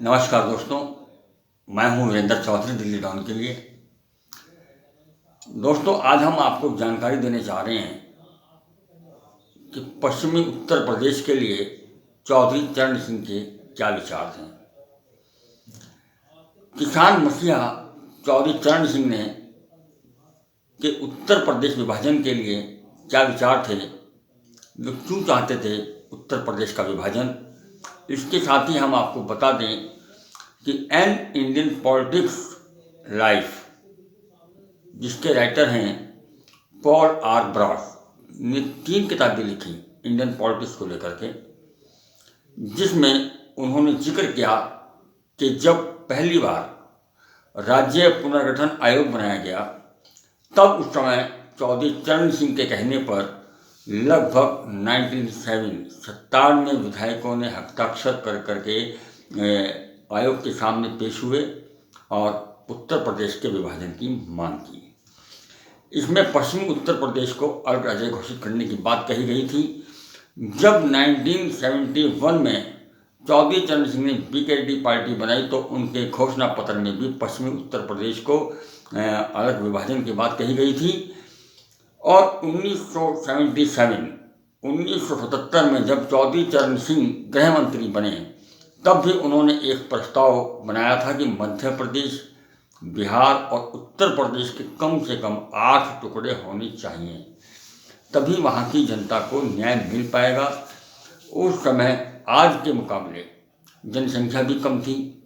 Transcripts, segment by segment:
नमस्कार दोस्तों, मैं हूं वीरेंद्र चौधरी दिल्ली डाउन के लिए। दोस्तों, आज हम आपको जानकारी देने जा रहे हैं कि पश्चिमी उत्तर प्रदेश के लिए चौधरी चरण सिंह के क्या विचार हैं। किसान मसीहा चौधरी चरण सिंह ने कि उत्तर प्रदेश विभाजन के लिए क्या विचार थे, वे क्यों चाहते थे उत्तर प्रदेश का विभाजन। इसके साथ ही हम आपको बता दें कि एन इंडियन पॉलिटिक्स लाइफ, जिसके राइटर हैं पॉल आर ब्रास, ने 3 किताबें लिखी इंडियन पॉलिटिक्स को लेकर के, जिसमें उन्होंने जिक्र किया कि जब पहली बार राज्य पुनर्गठन आयोग बनाया गया, तब उस समय चौधरी चरण सिंह के कहने पर लगभग 97 विधायकों ने हस्ताक्षर कर करके आयोग के सामने पेश हुए और उत्तर प्रदेश के विभाजन की मांग की। इसमें पश्चिमी उत्तर प्रदेश को अलग राज्य घोषित करने की बात कही गई थी। जब 1971 में चौधरी चरण सिंह ने बीकेडी पार्टी बनाई, तो उनके घोषणा पत्र में भी पश्चिमी उत्तर प्रदेश को अलग विभाजन की बात कही गई थी। और 1977 में जब चौधरी चरण सिंह गृह मंत्री बने, तब भी उन्होंने एक प्रस्ताव बनाया था कि मध्य प्रदेश, बिहार और उत्तर प्रदेश के कम से कम 8 टुकड़े होने चाहिए, तभी वहाँ की जनता को न्याय मिल पाएगा। उस समय आज के मुकाबले जनसंख्या भी कम थी।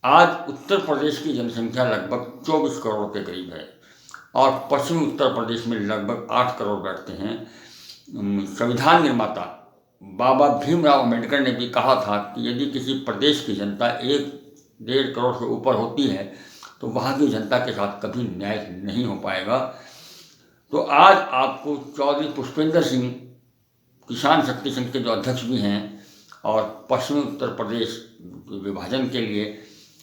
आज उत्तर प्रदेश की जनसंख्या लगभग 24 करोड़ के करीब है और पश्चिमी उत्तर प्रदेश में लगभग 8 करोड़ बैठते हैं। संविधान निर्माता बाबा भीमराव अम्बेडकर ने भी कहा था कि यदि किसी प्रदेश की जनता 1-1.5 करोड़ से ऊपर होती है, तो वहाँ की जनता के साथ कभी न्याय नहीं हो पाएगा। तो आज आपको चौधरी पुष्पेंद्र सिंह, किसान शक्ति संघ के जो अध्यक्ष भी हैं और पश्चिमी उत्तर प्रदेश विभाजन के लिए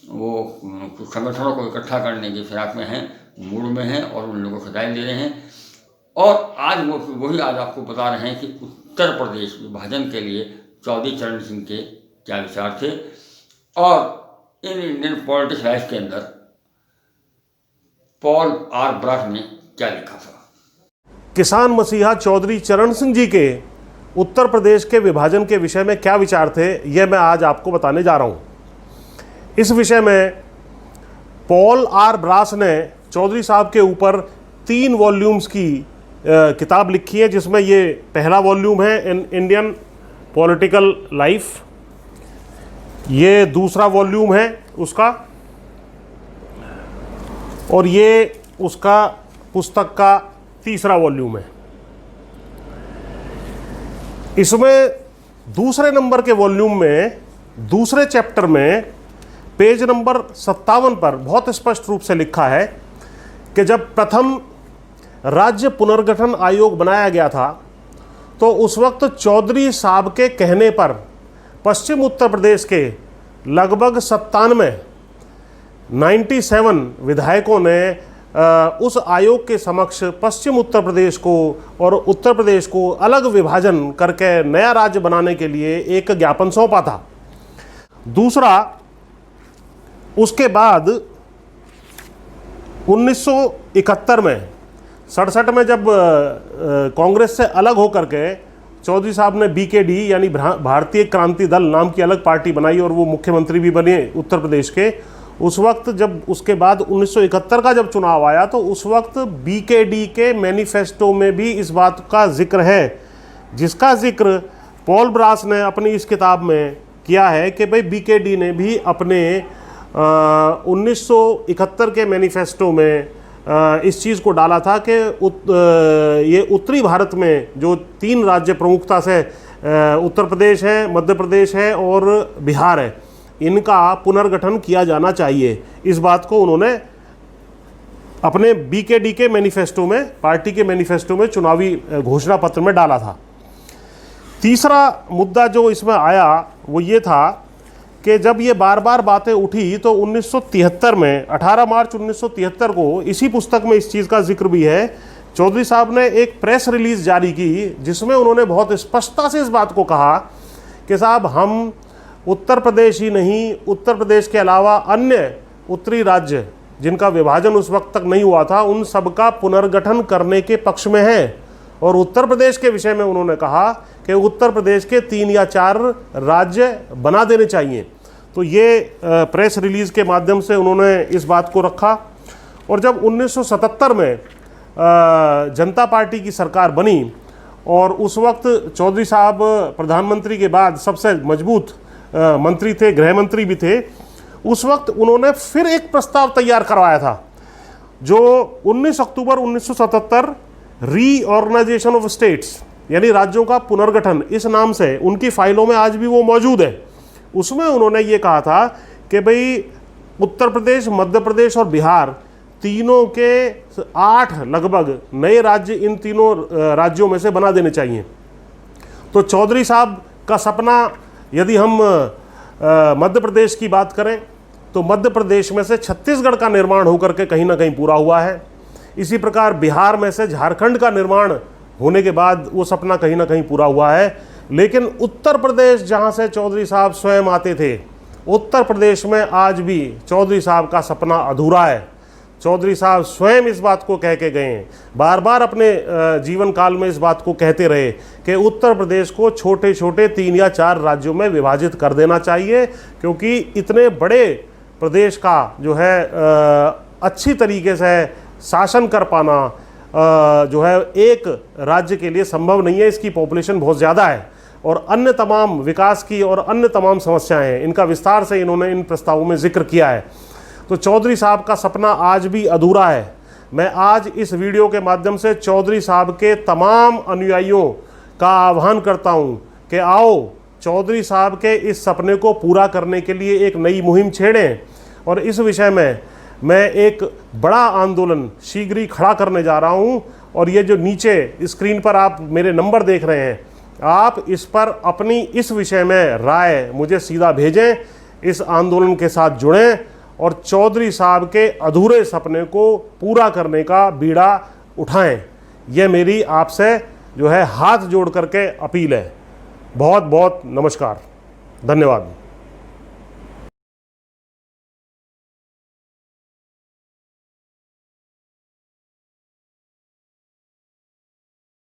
वो कुछ संगठनों को इकट्ठा करने की फिराक में हैं, मूड में हैं और उन लोगों को हिदायत दे रहे हैं। और आज वही आज आपको बता रहे हैं कि उत्तर प्रदेश विभाजन के लिए चौधरी चरण सिंह के क्या विचार थे और इन इंडियन पॉलिटिक्स लाइफ के अंदर पॉल आर ब्रास ने क्या लिखा था। किसान मसीहा चौधरी चरण सिंह जी के उत्तर प्रदेश के विभाजन के विषय में क्या विचार थे, यह मैं आज आपको बताने जा रहा हूँ। इस विषय में पॉल आर ब्रास ने चौधरी साहब के ऊपर 3 वॉल्यूम्स की किताब लिखी है, जिसमें ये पहला वॉल्यूम है इंडियन पॉलिटिकल लाइफ, ये दूसरा वॉल्यूम है उसका, और ये उसका पुस्तक का तीसरा वॉल्यूम है। इसमें दूसरे नंबर के वॉल्यूम में दूसरे चैप्टर में पेज नंबर 57 पर बहुत स्पष्ट रूप से लिखा है कि जब प्रथम राज्य पुनर्गठन आयोग बनाया गया था, तो उस वक्त चौधरी साहब के कहने पर पश्चिम उत्तर प्रदेश के लगभग 97 विधायकों ने उस आयोग के समक्ष पश्चिम उत्तर प्रदेश को और उत्तर प्रदेश को अलग विभाजन करके नया राज्य बनाने के लिए एक ज्ञापन सौंपा था। दूसरा, उसके बाद 1971 में 67 में जब कांग्रेस से अलग होकर के चौधरी साहब ने बीकेडी यानी भारतीय क्रांति दल नाम की अलग पार्टी बनाई और वो मुख्यमंत्री भी बने उत्तर प्रदेश के। उस वक्त जब उसके बाद 1971 का जब चुनाव आया, तो उस वक्त बीकेडी के मैनिफेस्टो में भी इस बात का जिक्र है, जिसका जिक्र पॉल ब्रास ने अपनी इस किताब में किया है कि भाई बीकेडी ने भी अपने 1971 के मैनिफेस्टो में इस चीज़ को डाला था कि ये उत्तरी भारत में जो 3 राज्य प्रमुखता से उत्तर प्रदेश है, मध्य प्रदेश है और बिहार है, इनका पुनर्गठन किया जाना चाहिए। इस बात को उन्होंने अपने बीकेडी के मैनिफेस्टो में, पार्टी के मैनिफेस्टो में, चुनावी घोषणा पत्र में डाला था। तीसरा मुद्दा जो इसमें आया वो ये था कि जब ये बार बार बातें उठी, तो 1973 में 18 मार्च 1973 को इसी पुस्तक में इस चीज़ का जिक्र भी है। चौधरी साहब ने एक प्रेस रिलीज़ जारी की, जिसमें उन्होंने बहुत स्पष्टता से इस बात को कहा कि साहब, हम उत्तर प्रदेश ही नहीं, उत्तर प्रदेश के अलावा अन्य उत्तरी राज्य जिनका विभाजन उस वक्त तक नहीं हुआ था, उन सबका पुनर्गठन करने के पक्ष में है। और उत्तर प्रदेश के विषय में उन्होंने कहा कि उत्तर प्रदेश के 3 या 4 राज्य बना देने चाहिए। तो ये प्रेस रिलीज़ के माध्यम से उन्होंने इस बात को रखा। और जब 1977 में जनता पार्टी की सरकार बनी और उस वक्त चौधरी साहब प्रधानमंत्री के बाद सबसे मजबूत मंत्री थे, गृह मंत्री भी थे, उस वक्त उन्होंने फिर एक प्रस्ताव तैयार करवाया था जो 19 अक्टूबर 1977 रीऑर्गेनाइजेशन ऑफ स्टेट्स यानी राज्यों का पुनर्गठन इस नाम से उनकी फाइलों में आज भी वो मौजूद है। उसमें उन्होंने ये कहा था कि भाई उत्तर प्रदेश, मध्य प्रदेश और बिहार तीनों के 8 लगभग नए राज्य इन तीनों राज्यों में से बना देने चाहिए। तो चौधरी साहब का सपना, यदि हम मध्य प्रदेश की बात करें तो मध्य प्रदेश में से छत्तीसगढ़ का निर्माण होकर के कहीं ना कहीं पूरा हुआ है। इसी प्रकार बिहार में से झारखंड का निर्माण होने के बाद वो सपना कहीं ना कहीं पूरा हुआ है। लेकिन उत्तर प्रदेश जहाँ से चौधरी साहब स्वयं आते थे, उत्तर प्रदेश में आज भी चौधरी साहब का सपना अधूरा है। चौधरी साहब स्वयं इस बात को कह के गए हैं, बार बार अपने जीवन काल में इस बात को कहते रहे कि उत्तर प्रदेश को छोटे छोटे 3 या 4 राज्यों में विभाजित कर देना चाहिए, क्योंकि इतने बड़े प्रदेश का जो है अच्छी तरीके से शासन कर पाना जो है एक राज्य के लिए संभव नहीं है। इसकी पॉपुलेशन बहुत ज़्यादा है और अन्य तमाम विकास की और अन्य तमाम समस्याएं हैं, इनका विस्तार से इन्होंने इन प्रस्तावों में जिक्र किया है। तो चौधरी साहब का सपना आज भी अधूरा है। मैं आज इस वीडियो के माध्यम से चौधरी साहब के तमाम अनुयायियों का आह्वान करता हूं कि आओ चौधरी साहब के इस सपने को पूरा करने के लिए एक नई मुहिम छेड़ें। और इस विषय में मैं एक बड़ा आंदोलन शीघ्र ही खड़ा करने जा रहा हूं। और ये जो नीचे स्क्रीन पर आप मेरे नंबर देख रहे हैं, आप इस पर अपनी इस विषय में राय मुझे सीधा भेजें, इस आंदोलन के साथ जुड़ें और चौधरी साहब के अधूरे सपने को पूरा करने का बीड़ा उठाएं। यह मेरी आपसे जो है हाथ जोड़ करके अपील है। बहुत बहुत नमस्कार, धन्यवाद।